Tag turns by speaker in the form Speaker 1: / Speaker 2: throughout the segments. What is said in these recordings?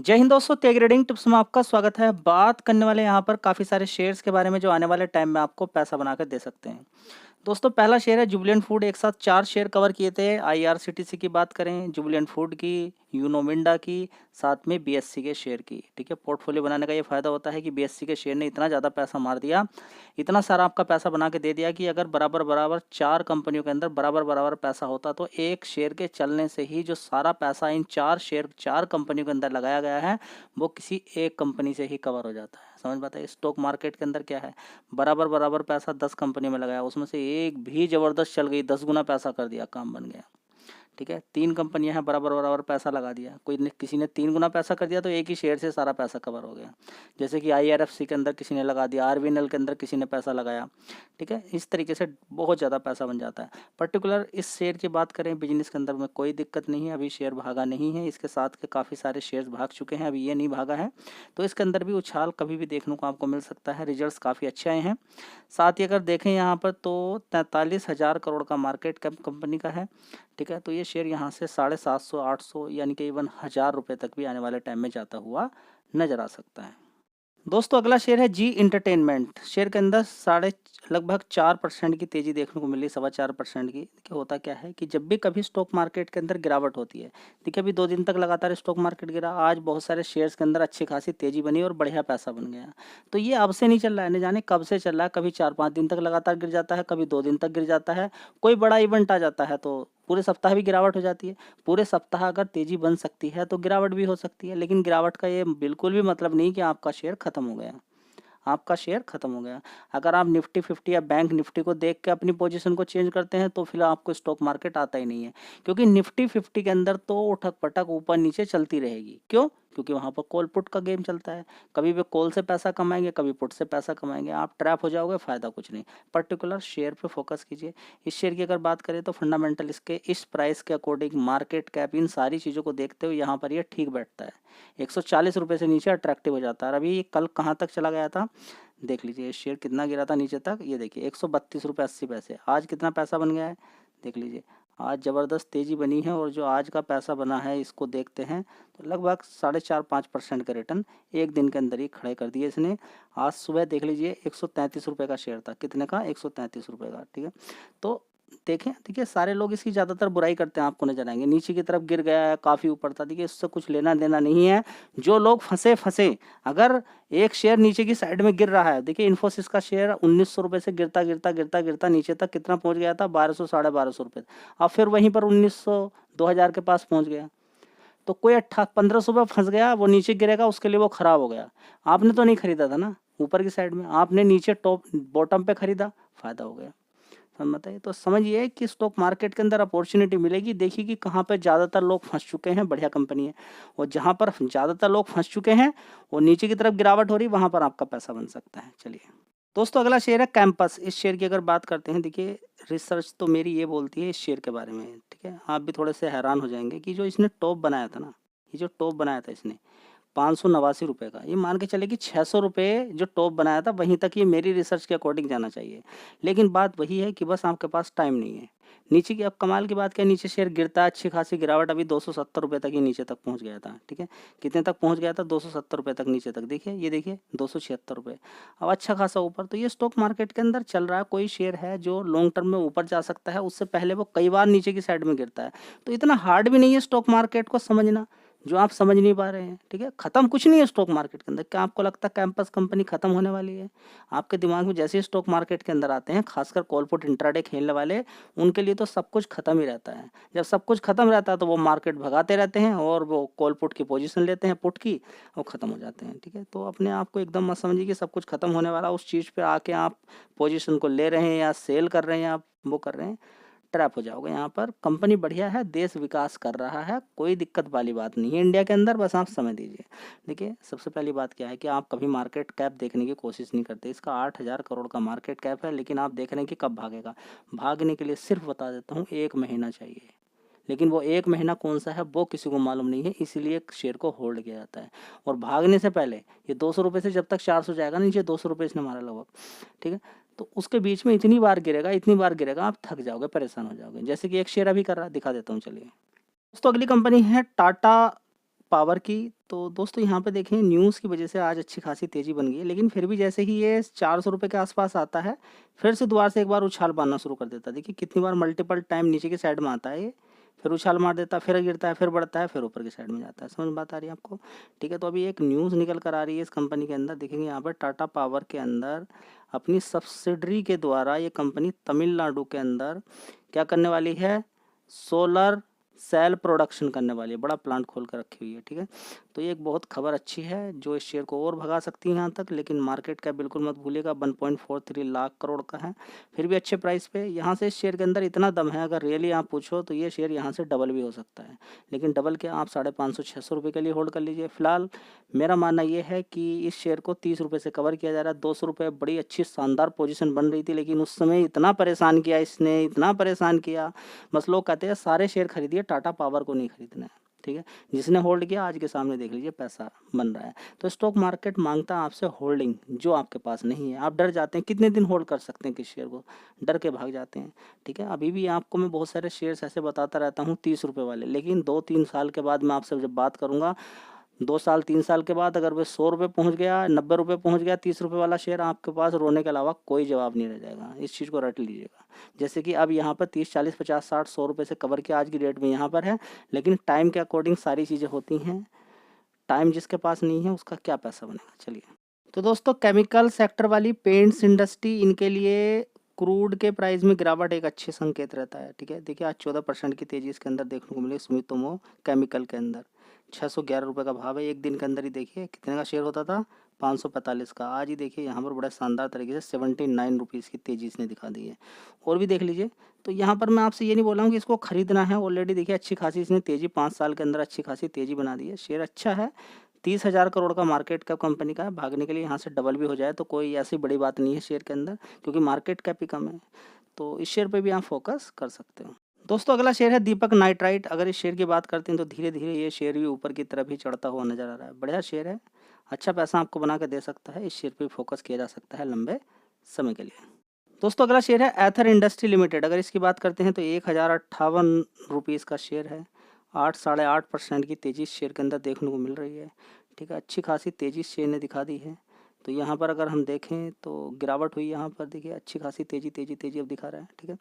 Speaker 1: जय हिंद दोस्तों, Tegh trading tips में आपका स्वागत है। बात करने वाले यहाँ पर काफ़ी सारे शेयर्स के बारे में जो आने वाले टाइम में आपको पैसा बनाकर दे सकते हैं। दोस्तों, पहला शेयर है जुबिलेंट फूड। एक साथ 4 शेयर कवर किए थे। आईआरसीटीसी की बात करें, जुबिलेंट फूड की, यूनो मिंडा की, साथ में बीएससी के शेयर की। ठीक है, पोर्टफोलियो बनाने का ये फ़ायदा होता है कि बीएससी के शेयर ने इतना ज़्यादा पैसा मार दिया, इतना सारा आपका पैसा बना के दे दिया कि अगर बराबर-बराबर 4 कंपनियों के अंदर बराबर-बराबर पैसा होता तो एक शेयर के चलने से ही जो सारा पैसा इन 4 शेयर 4 कंपनियों के अंदर लगाया गया है, वो किसी एक कंपनी से ही कवर हो जाता है। समझ में आता है? स्टॉक मार्केट के अंदर क्या है, बराबर-बराबर पैसा 10 कंपनी में लगाया, उसमें से एक भी ज़बरदस्त चल गई, 10 गुना पैसा कर दिया, काम बन गया। ठीक है, 3 कंपनियाँ हैं, बराबर-बराबर पैसा लगा दिया, कोई ने किसी ने 3 गुना पैसा कर दिया तो एक ही शेयर से सारा पैसा कवर हो गया। जैसे कि आईआरएफसी के अंदर किसी ने लगा दिया, आरबीएनएल के अंदर किसी ने पैसा लगाया। ठीक है, इस तरीके से बहुत ज़्यादा पैसा बन जाता है। पर्टिकुलर इस शेयर की बात करें, बिजनेस के अंदर में कोई दिक्कत नहीं है, अभी शेयर भागा नहीं है। इसके साथ के काफ़ी सारे शेयर्स भाग चुके हैं, अभी ये नहीं भागा है, तो इसके अंदर भी उछाल कभी भी देखने को आपको मिल सकता है। रिजल्ट्स काफ़ी अच्छे आए हैं। साथ ही अगर देखें यहाँ पर तो 43,000 करोड़ का मार्केट कैप कंपनी का है। ठीक है, तो ये शेयर यहाँ से 750 800 यानी कि इवन 1000 रुपये तक भी आने वाले टाइम में जाता हुआ नजर आ सकता है। दोस्तों, अगला शेयर है जी इंटरटेनमेंट। शेयर के अंदर साढ़े लगभग 4% की तेजी देखने को मिली, 4.25% की। देखिए, होता क्या है कि जब भी कभी स्टॉक मार्केट के अंदर गिरावट होती है, देखिए अभी 2 दिन तक लगातार स्टॉक मार्केट गिरा, आज बहुत सारे शेयर्स के अंदर अच्छी खासी तेजी बनी और बढ़िया पैसा बन गया। तो ये अब से नहीं चल रहा है, न जाने कब से चल रहा है। कभी 4-5 दिन तक लगातार गिर जाता है, कभी 2 दिन तक गिर जाता है, कोई बड़ा इवेंट आ जाता है तो पूरे सप्ताह भी गिरावट हो जाती है। पूरे सप्ताह अगर तेजी बन सकती है तो गिरावट भी हो सकती है, लेकिन गिरावट का ये बिल्कुल भी मतलब नहीं कि आपका शेयर खत्म हो गया, आपका शेयर खत्म हो गया। अगर आप निफ्टी 50 या बैंक निफ्टी को देख के अपनी पोजीशन को चेंज करते हैं तो फिर आपको स्टॉक मार्केट आता ही नहीं है, क्योंकि निफ्टी 50 के अंदर तो उठक पटक ऊपर नीचे चलती रहेगी। क्यों? क्योंकि वहां पर कॉल पुट का गेम चलता है। कभी भी कॉल से पैसा कमाएंगे, कभी पुट से पैसा कमाएंगे, आप ट्रैप हो जाओगे, फायदा कुछ नहीं। पर्टिकुलर शेयर पे फोकस कीजिए। इस शेयर की अगर बात करें तो फंडामेंटल इसके इस प्राइस के अकॉर्डिंग, मार्केट कैप, इन सारी चीज़ों को देखते हुए यहाँ पर ये ठीक बैठता है। 140 रुपये से नीचे अट्रैक्टिव हो जाता है। अभी कल कहाँ तक चला गया था देख लीजिए, शेयर कितना गिरा था नीचे तक, ये देखिए 132 रुपये 80 पैसे। आज कितना पैसा बन गया है देख लीजिए। आज ज़बरदस्त तेज़ी बनी है और जो आज का पैसा बना है इसको देखते हैं तो लगभग 4.5-5% का रिटर्न एक दिन के अंदर ही खड़े कर दिए इसने। आज सुबह देख लीजिए 133 रुपये का शेयर था, कितने का, 133 रुपये का। ठीक है, तो देखें, देखिए सारे लोग इसकी ज़्यादातर बुराई करते हैं, आपको नजर आएंगे नीचे की तरफ गिर गया है, काफ़ी ऊपर था। देखिए, इससे कुछ लेना देना नहीं है। जो लोग फंसे फंसे, अगर एक शेयर नीचे की साइड में गिर रहा है, देखिए इन्फोसिस का शेयर 1900 रुपये से गिरता गिरता गिरता गिरता नीचे तक कितना पहुंच गया था, 1200 1250 रुपये। अब फिर वहीं पर 1900 2000 के पास पहुंच गया। तो कोई 1500 में फंस गया, वो नीचे गिरेगा, उसके लिए वो खराब हो गया। आपने तो नहीं खरीदा था ना ऊपर की साइड में, आपने नीचे टॉप बॉटम पे खरीदा, फायदा हो गया। समझ बताइए, तो समझिए कि स्टॉक मार्केट के अंदर अपॉर्चुनिटी मिलेगी। देखिए कि कहाँ पे ज़्यादातर लोग फंस चुके हैं, बढ़िया कंपनी है। और जहाँ पर ज़्यादातर लोग फंस चुके हैं और नीचे की तरफ गिरावट हो रही, वहाँ पर आपका पैसा बन सकता है। चलिए दोस्तों, अगला शेयर है कैंपस। इस शेयर की अगर बात करते हैं, देखिए रिसर्च तो मेरी ये बोलती है इस शेयर के बारे में, ठीक है, आप भी थोड़े से हैरान हो जाएंगे कि जो इसने टॉप बनाया था ना, ये जो टॉप बनाया था इसने 589 रुपये का, ये मान के चले कि 600 रुपये जो टॉप बनाया था वहीं तक ये मेरी रिसर्च के अकॉर्डिंग जाना चाहिए। लेकिन बात वही है कि बस आपके पास टाइम नहीं है। नीचे की अब कमाल की बात क्या है, नीचे शेयर गिरता है, अच्छी खासी गिरावट, अभी 270 रुपये तक ही नीचे तक पहुंच गया था। ठीक है, कितने तक पहुंच गया था, 270 रुपये तक नीचे तक। देखिए, ये देखिए 276 रुपये, अब अच्छा खासा ऊपर। तो ये स्टॉक मार्केट के अंदर चल रहा है, कोई शेयर है जो लॉन्ग टर्म में ऊपर जा सकता है, उससे पहले वो कई बार नीचे की साइड में गिरता है। तो इतना हार्ड भी नहीं है स्टॉक मार्केट को समझना, जो आप समझ नहीं पा रहे हैं। ठीक है, खत्म कुछ नहीं है स्टॉक मार्केट के अंदर। क्या आपको लगता है कैंपस कंपनी खत्म होने वाली है? आपके दिमाग में जैसे ही स्टॉक मार्केट के अंदर आते हैं, खासकर कॉल पुट इंट्राडे खेलने वाले, उनके लिए तो सब कुछ खत्म ही रहता है। जब सब कुछ खत्म रहता है तो वो मार्केट भगाते रहते हैं और वो कॉल पुट की पोजीशन लेते हैं, पुट की, और खत्म हो जाते हैं। ठीक है, तो अपने आप को एकदम मत समझिए कि सब कुछ खत्म होने वाला, उस चीज़ पे आके आप पोजीशन को ले रहे हैं या सेल कर रहे हैं या वो कर रहे हैं, ट्रैप हो जाओगे। यहाँ पर कंपनी बढ़िया है, देश विकास कर रहा है, कोई दिक्कत वाली बात नहीं है इंडिया के अंदर, बस आप समय दीजिए। देखिए, सबसे पहली बात क्या है कि आप कभी मार्केट कैप देखने की कोशिश नहीं करते। इसका 8,000 करोड़ का मार्केट कैप है, लेकिन आप देख रहे हैं कि कब भागेगा। भागने के लिए सिर्फ बता देता हूँ, 1 महीना चाहिए। लेकिन वो 1 महीना कौन सा है वो किसी को मालूम नहीं है, इसीलिए शेयर को होल्ड किया जाता है। और भागने से पहले ये 200 रुपये से जब तक 400 जाएगा, नीचे 200 रुपये इसने मारा लगभग। ठीक है, तो उसके बीच में इतनी बार गिरेगा, इतनी बार गिरेगा, आप थक जाओगे, परेशान हो जाओगे। जैसे कि एक शेयर अभी कर रहा है, दिखा देता हूँ, चलिए दोस्तों। अगली कंपनी है टाटा पावर की, तो दोस्तों यहाँ पे देखें न्यूज़ की वजह से आज अच्छी खासी तेज़ी बन गई है, लेकिन फिर भी जैसे ही ये 400 रुपये के आसपास आता है, फिर से दोबारा से एक बार उछाल मारना शुरू कर देता है। देखिए कितनी बार मल्टीपल टाइम नीचे की साइड में आता है ये, फिर उछाल मार देता है, फिर गिरता है, फिर बढ़ता है, फिर ऊपर की साइड में जाता है। समझ में बात आ रही है आपको? ठीक है, तो अभी एक न्यूज़ निकल कर आ रही है इस कंपनी के अंदर। देखेंगे यहाँ पर टाटा पावर के अंदर अपनी सब्सिडरी के द्वारा ये कंपनी तमिलनाडु के अंदर क्या करने वाली है, सोलर सेल प्रोडक्शन करने वाली है, बड़ा प्लांट खोल कर रखी हुई है। ठीक है, तो ये एक बहुत खबर अच्छी है जो इस शेयर को और भगा सकती है यहाँ तक, लेकिन मार्केट कैप बिल्कुल मत भूलिएगा 1.43 लाख करोड़ का है, फिर भी अच्छे प्राइस पे। यहाँ से इस शेयर के अंदर इतना दम है, अगर रियली आप पूछो तो ये शेयर यहाँ से डबल भी हो सकता है, लेकिन डबल क्या, आप 550-600 रुपये के लिए होल्ड कर लीजिए। फिलहाल मेरा मानना ये है कि इस शेयर को 30 रुपये से कवर किया जा रहा है। 200 रुपये बड़ी अच्छी शानदार पोजीशन बन रही थी, लेकिन उस समय इतना परेशान किया इसने, इतना परेशान किया, बस लोग कहते हैं सारे शेयर खरीदिए, टाटा पावर को नहीं खरीदना है। ठीक है, जिसने होल्ड किया आज के सामने देख लीजिए पैसा बन रहा है। तो स्टॉक मार्केट मांगता है आपसे होल्डिंग, जो आपके पास नहीं है। आप डर जाते हैं, कितने दिन होल्ड कर सकते हैं किस शेयर को, डर के भाग जाते हैं। ठीक है, अभी भी आपको मैं बहुत सारे शेयर्स ऐसे बताता रहता हूँ 30 रुपये वाले, लेकिन 2-3 साल के बाद मैं आपसे जब बात करूँगा, 2 साल 3 साल के बाद अगर वो 100 रुपये पहुँच गया, 90 रुपये पहुँच गया, 30 रुपये वाला शेयर, आपके पास रोने के अलावा कोई जवाब नहीं रह जाएगा। इस चीज़ को रट लीजिएगा। जैसे कि अब यहाँ पर 30, 40, 50, 60, 100 रुपये से कवर किया आज की डेट में यहाँ पर है, लेकिन टाइम के अकॉर्डिंग सारी चीज़ें होती हैं। टाइम जिसके पास नहीं है उसका क्या पैसा बनेगा। चलिए, तो दोस्तों केमिकल सेक्टर वाली पेंट्स इंडस्ट्री, इनके लिए क्रूड के प्राइस में गिरावट एक अच्छे संकेत रहता है। ठीक है, देखिए आज 14% की तेज़ी इसके अंदर देखने को मिली सुमितोमो केमिकल के अंदर। 611 रुपये का भाव है। एक दिन के अंदर ही देखिए कितने का शेयर होता था, 545 का। आज ही देखिए यहाँ पर बड़ा शानदार तरीके से 79 रुपीज़ की तेज़ी इसने दिखा दी है। और भी देख लीजिए, तो यहाँ पर मैं आपसे ये नहीं बोल रहा हूँ कि इसको खरीदना है। ऑलरेडी देखिए अच्छी खासी इसने तेज़ी 5 साल के अंदर अच्छी खासी तेज़ी बना दी है। शेयर अच्छा है, 30,000 करोड़ का मार्केट कैप कंपनी का है। भागने के लिए यहाँ से डबल भी हो जाए तो कोई ऐसी बड़ी बात नहीं है शेयर के अंदर, क्योंकि मार्केट कैप ही कम है। तो इस शेयर पे भी आप फोकस कर सकते हो। दोस्तों अगला शेयर है दीपक नाइट्राइट। अगर इस शेयर की बात करते हैं तो धीरे धीरे ये शेयर भी ऊपर की तरफ ही चढ़ता हुआ नजर आ रहा है। बढ़िया शेयर है, अच्छा पैसा आपको बना के दे सकता है। इस शेयर पे फोकस किया जा सकता है लंबे समय के लिए। दोस्तों अगला शेयर है एथर इंडस्ट्री लिमिटेड। अगर इसकी बात करते हैं तो 1058 रुपीज़ का शेयर है। 8-8.5% की तेज़ी इस शेयर के अंदर देखने को मिल रही है। ठीक है, अच्छी खासी तेज़ी शेयर ने दिखा दी है। तो यहाँ पर अगर हम देखें तो गिरावट हुई, यहाँ पर देखिए अच्छी खासी तेज़ी अब दिखा रहा है। ठीक है,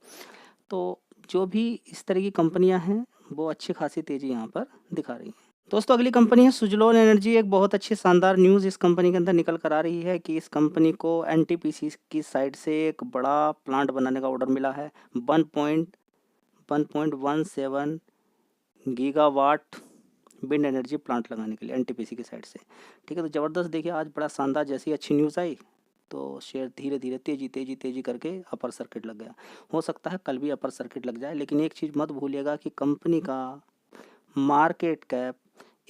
Speaker 1: तो जो भी इस तरह की कंपनियां हैं वो अच्छी खासी तेज़ी यहाँ पर दिखा रही हैं। दोस्तों अगली कंपनी है सुजलोन एनर्जी। एक बहुत अच्छी शानदार न्यूज़ इस कंपनी के अंदर निकल कर आ रही है कि इस कंपनी को एनटीपीसी की साइड से एक बड़ा प्लांट बनाने का ऑर्डर मिला है। 1.17 गीगावाट विंड एनर्जी प्लांट लगाने के लिए एनटीपीसी की साइड से। ठीक है, तो ज़बरदस्त देखिए आज बड़ा शानदार, जैसी अच्छी न्यूज़ आई तो शेयर धीरे धीरे तेज़ी करके अपर सर्किट लग गया। हो सकता है कल भी अपर सर्किट लग जाए, लेकिन एक चीज़ मत भूलिएगा कि कंपनी का मार्केट कैप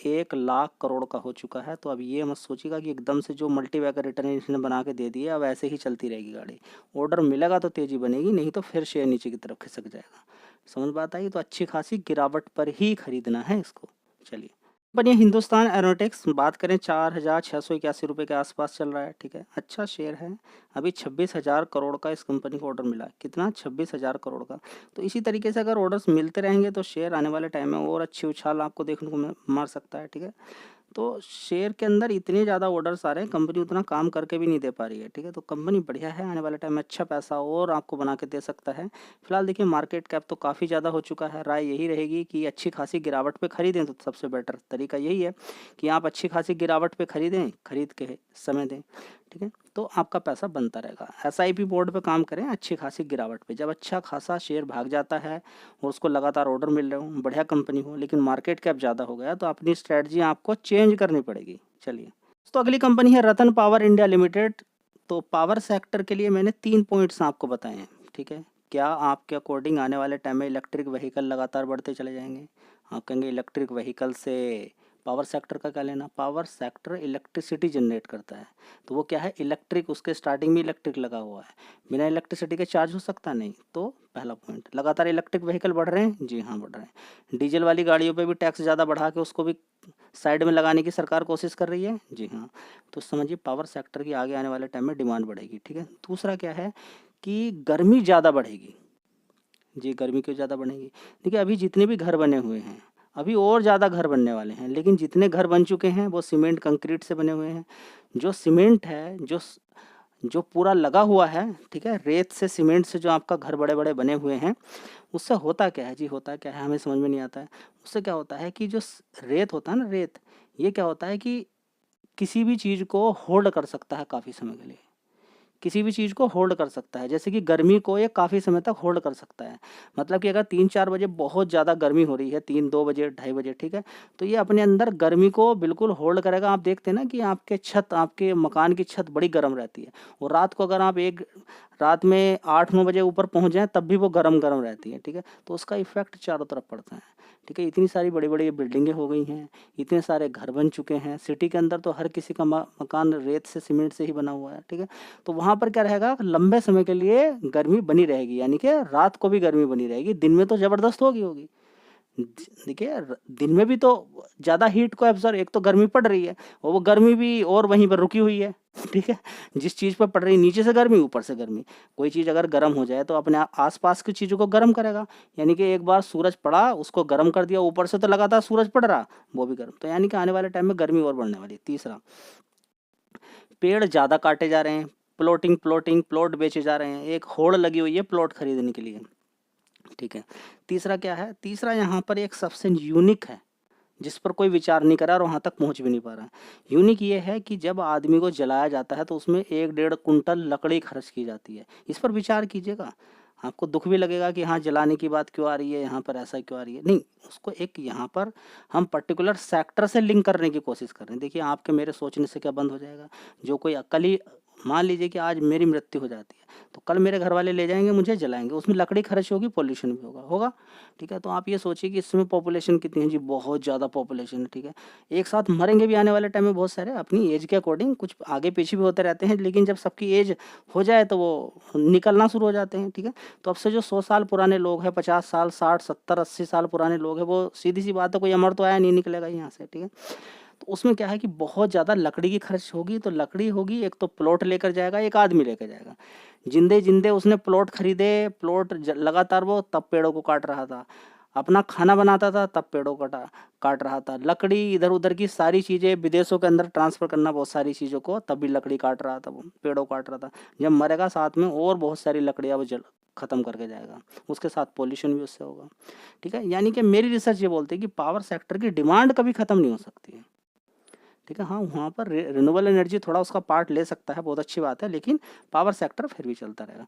Speaker 1: 1 लाख करोड़ का हो चुका है। तो अब ये मत सोचिएगा कि एकदम से जो मल्टीबैगर रिटर्न इसने बना के दे दिए अब ऐसे ही चलती रहेगी गाड़ी। ऑर्डर मिलेगा तो तेज़ी बनेगी, नहीं तो फिर शेयर नीचे की तरफ खिसक जाएगा। समझ बात आई? तो अच्छी खासी गिरावट पर ही खरीदना है इसको। चलिए, कंपनी हिंदुस्तान एरोनॉटिक्स बात करें 4,681 रुपये के आसपास चल रहा है। ठीक है, अच्छा शेयर है। अभी 26,000 करोड़ का इस कंपनी को ऑर्डर मिला है। कितना? 26,000 करोड़ का। तो इसी तरीके से अगर ऑर्डर्स मिलते रहेंगे तो शेयर आने वाले टाइम में और अच्छी उछाल आपको देखने को मार सकता है। ठीक है, तो शेयर के अंदर इतने ज़्यादा ऑर्डर्स आ रहे हैं, कंपनी उतना काम करके भी नहीं दे पा रही है। ठीक है, तो कंपनी बढ़िया है, आने वाले टाइम में अच्छा पैसा और आपको बना के दे सकता है। फिलहाल देखिए मार्केट कैप तो काफ़ी ज़्यादा हो चुका है। राय यही रहेगी कि अच्छी खासी गिरावट पे खरीदें, तो सबसे बेटर तरीका यही है कि आप अच्छी खासी गिरावट पे खरीदें, खरीद के समय दें। ठीक है, तो आपका पैसा बनता रहेगा। एसआईपी बोर्ड पे काम करें अच्छी खासी गिरावट पे। जब अच्छा खासा शेयर भाग जाता है और उसको लगातार ऑर्डर मिल रहे हो, बढ़िया कंपनी हो, लेकिन मार्केट कैप ज़्यादा हो गया तो अपनी स्ट्रेटजी आपको चेंज करनी पड़ेगी। चलिए, तो अगली कंपनी है रतन पावर इंडिया लिमिटेड। तो पावर सेक्टर के लिए मैंने 3 पॉइंट्स आपको बताए हैं। ठीक है, क्या आपके अकॉर्डिंग आने वाले टाइम में इलेक्ट्रिक व्हीकल लगातार बढ़ते चले जाएंगे? आप कहेंगे इलेक्ट्रिक व्हीकल से पावर सेक्टर का क्या लेना? पावर सेक्टर इलेक्ट्रिसिटी जनरेट करता है, तो वो क्या है, इलेक्ट्रिक, उसके स्टार्टिंग में इलेक्ट्रिक लगा हुआ है। बिना इलेक्ट्रिसिटी के चार्ज हो सकता नहीं। तो पहला पॉइंट, लगातार इलेक्ट्रिक व्हीकल बढ़ रहे हैं। जी हाँ, बढ़ रहे हैं। डीजल वाली गाड़ियों पे भी टैक्स ज़्यादा बढ़ा के उसको भी साइड में लगाने की सरकार कोशिश कर रही है। जी हाँ, तो समझिए पावर सेक्टर की आगे आने वाले टाइम में डिमांड बढ़ेगी। ठीक है, दूसरा क्या है कि गर्मी ज़्यादा बढ़ेगी। जी, गर्मी क्यों ज़्यादा बढ़ेगी? देखिए अभी जितने भी घर बने हुए हैं, अभी और ज़्यादा घर बनने वाले हैं, लेकिन जितने घर बन चुके हैं वो सीमेंट कंक्रीट से बने हुए हैं। जो सीमेंट है, जो पूरा लगा हुआ है, ठीक है, रेत से सीमेंट से जो आपका घर बड़े बड़े बने हुए हैं, उससे होता क्या है जी, होता क्या है हमें समझ में नहीं आता है। उससे क्या होता है कि जो रेत होता है ना, रेत, ये क्या होता है कि किसी भी चीज़ को होल्ड कर सकता है काफ़ी समय के लिए, किसी भी चीज़ को होल्ड कर सकता है। जैसे कि गर्मी को ये काफ़ी समय तक होल्ड कर सकता है। मतलब कि अगर 3-4 बजे बहुत ज़्यादा गर्मी हो रही है, 3-2 बजे, ढाई बजे, ठीक है, तो ये अपने अंदर गर्मी को बिल्कुल होल्ड करेगा। आप देखते हैं ना कि आपके मकान की छत बड़ी गर्म रहती है, और रात को अगर आप रात में 8-9 बजे ऊपर पहुंच जाएं तब भी वो गर्म गर्म रहती है, ठीक है। तो उसका इफेक्ट चारों तरफ पड़ता है, ठीक है। इतनी सारी बड़ी बड़ी बिल्डिंगें हो गई हैं, इतने सारे घर बन चुके हैं सिटी के अंदर, तो हर किसी का मकान रेत से सीमेंट से ही बना हुआ है, ठीक है। तो वहाँ पर क्या रहेगा, लंबे समय के लिए गर्मी बनी रहेगी, यानी कि रात को भी गर्मी बनी रहेगी, दिन में तो ज़बरदस्त होगी। देखिए, दिन में भी तो ज़्यादा हीट को एब्जॉर्ब, एक तो गर्मी पड़ रही है और वो गर्मी भी और वहीं पर रुकी हुई है, ठीक है। जिस चीज़ पर पड़ रही है, नीचे से गर्मी, ऊपर से गर्मी। कोई चीज़ अगर गर्म हो जाए तो अपने आसपास की चीज़ों को गर्म करेगा, यानी कि एक बार सूरज पड़ा उसको गर्म कर दिया, ऊपर से तो लगातार सूरज पड़ रहा, वो भी गर्म, तो यानी कि आने वाले टाइम में गर्मी और बढ़ने वाली है। तीसरा, पेड़ ज़्यादा काटे जा रहे हैं, प्लॉट बेचे जा रहे हैं, एक होड़ लगी हुई है प्लॉट खरीदने के लिए, ठीक है। तीसरा क्या है, तीसरा यहाँ पर एक सबसे यूनिक है जिस पर कोई विचार नहीं करा और वहाँ तक पहुँच भी नहीं पा रहा है। यूनिक ये है कि जब आदमी को जलाया जाता है तो उसमें 1-1.5 कुंटल लकड़ी खर्च की जाती है। इस पर विचार कीजिएगा, आपको दुख भी लगेगा कि हाँ, जलाने की बात क्यों आ रही है यहाँ पर, ऐसा क्यों आ रही है। नहीं, उसको एक यहाँ पर हम पर्टिकुलर सेक्टर से लिंक करने की कोशिश कर रहे हैं। देखिए, आपके मेरे सोचने से क्या बंद हो जाएगा, जो कोई कल ही मान लीजिए कि आज मेरी मृत्यु हो जाती है, तो कल मेरे घर वाले ले जाएंगे, मुझे जलाएंगे, उसमें लकड़ी खर्च होगी, पॉल्यूशन भी होगा, ठीक है। तो आप ये सोचिए कि इसमें पॉपुलेशन कितनी है जी, बहुत ज़्यादा पॉपुलेशन है, ठीक है। एक साथ मरेंगे भी आने वाले टाइम में बहुत सारे, अपनी एज के अकॉर्डिंग, कुछ आगे पीछे भी होते रहते हैं, लेकिन जब सबकी एज हो जाए तो वो निकलना शुरू हो जाते हैं, ठीक है। तो अब से जो 100 साल पुराने लोग हैं, 50 साल, 60, 70, 80 साल पुराने लोग हैं, वो सीधी सी बात है, कोई अमर तो आया नहीं निकलेगा यहाँ से, ठीक है। तो उसमें क्या है कि बहुत ज़्यादा लकड़ी की खर्च होगी, तो लकड़ी होगी, एक तो प्लॉट लेकर जाएगा, एक आदमी लेकर जाएगा। जिंदे जिंदे उसने प्लॉट खरीदे, लगातार वो तब पेड़ों को काट रहा था, अपना खाना बनाता था तब पेड़ों को काट रहा था, लकड़ी इधर उधर की सारी चीज़ें विदेशों के अंदर ट्रांसफ़र करना, बहुत सारी चीज़ों को, तब भी लकड़ी काट रहा था, वो पेड़ों काट रहा था। जब मरेगा साथ में और बहुत सारी लकड़ियाँ वो ख़त्म करके जाएगा, उसके साथ पॉल्यूशन भी उससे होगा, ठीक है। यानी कि मेरी रिसर्च ये बोलती है कि पावर सेक्टर की डिमांड कभी ख़त्म नहीं हो सकती है, ठीक है। हाँ, वहाँ पर रिन्यूएबल एनर्जी थोड़ा उसका पार्ट ले सकता है, बहुत अच्छी बात है, लेकिन पावर सेक्टर फिर भी चलता रहेगा।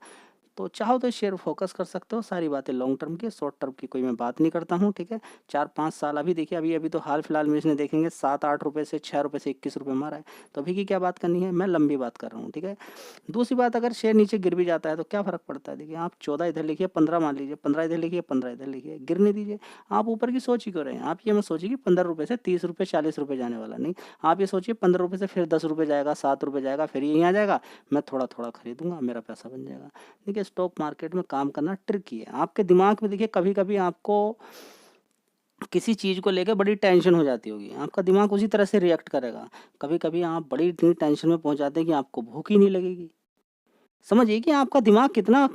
Speaker 1: तो चाहो तो शेयर फोकस कर सकते हो, सारी बातें लॉन्ग टर्म की, शॉर्ट टर्म की कोई मैं बात नहीं करता हूँ, ठीक है। 4-5 साल अभी देखिए, अभी तो हाल फिलहाल में इसने देखेंगे 7-8 रुपये से 6 रुपये से 21 रुपये मारा है, तो अभी की क्या बात करनी है, मैं लंबी बात कर रहा हूँ, ठीक है। दूसरी बात, अगर शेयर नीचे गिर भी जाता है तो क्या फ़र्क पड़ता है, देखिए आप 14 इधर लिखिए, 15 मान लीजिए, 15 इधर लिखिए, 15 इधर लिखिए, गिरने दीजिए। आप ऊपर की सोच ही क्यों रहे हैं, आप ये मत सोचिए कि 15 रुपये से 30 रुपये 40 रुपये जाने वाला, नहीं। आप ये सोचिए 15 रुपये से फिर 10 रुपये जाएगा, 7 रुपये जाएगा, फिर यहीं आ जाएगा, मैं थोड़ा थोड़ा खरीदूंगा, मेरा पैसा बन जाएगा। देखिए, स्टॉक मार्केट में काम करना ट्रिकी है। आपके दिमाग में देखिए, कभी कभी आपको किसी चीज़ को लेकर बड़ी टेंशन हो जाती होगी, आपका दिमाग उसी तरह से रिएक्ट करेगा। कभी कभी आप बड़ी इतनी टेंशन में पहुंच जाते हैं कि आपको भूख ही नहीं लगेगी। समझिए कि आपका दिमाग कितना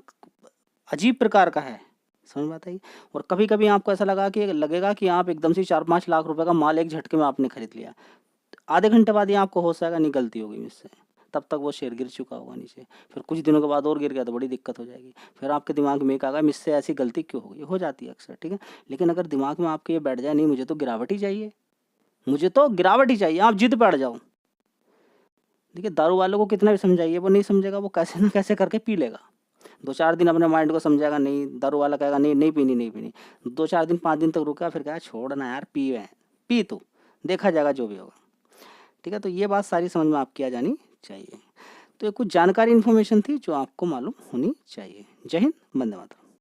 Speaker 1: अजीब प्रकार का है, समझ में आता है। और कभी कभी आपको ऐसा लगेगा कि आप एकदम से 4-5 लाख रुपए का माल एक झटके में आपने खरीद लिया, आधे घंटे बाद ही आपको होश आएगा, नहीं गलती हो गई मुझसे, तब तक वो शेयर गिर चुका होगा नीचे। फिर कुछ दिनों के बाद और गिर गया तो बड़ी दिक्कत हो जाएगी, फिर आपके दिमाग में एक आएगा, मुझसे ऐसी गलती क्यों हो गई, हो जाती है अक्सर, ठीक है। लेकिन अगर दिमाग में आपके ये बैठ जाए, नहीं मुझे तो गिरावट ही चाहिए, मुझे तो गिरावट ही चाहिए, आप जिद पे अड़ जाओ। देखिए, दारू वालों को कितना भी समझाइए, वो नहीं समझेगा, वो कैसे ना कैसे करके पी लेगा। 2-4 दिन अपने माइंड को समझाएगा, नहीं, दारू वाला कहेगा नहीं नहीं पीनी नहीं पीनी, 2-4 दिन 5 दिन तक रुका, फिर कहा छोड़ना यार, पी तू, देखा जाएगा जो भी होगा, ठीक है। तो ये बात सारी समझ में आपकी आ जानी चाहिए। तो ये कुछ जानकारी इन्फॉर्मेशन थी जो आपको मालूम होनी चाहिए। जय हिंद, वंदे मातरम।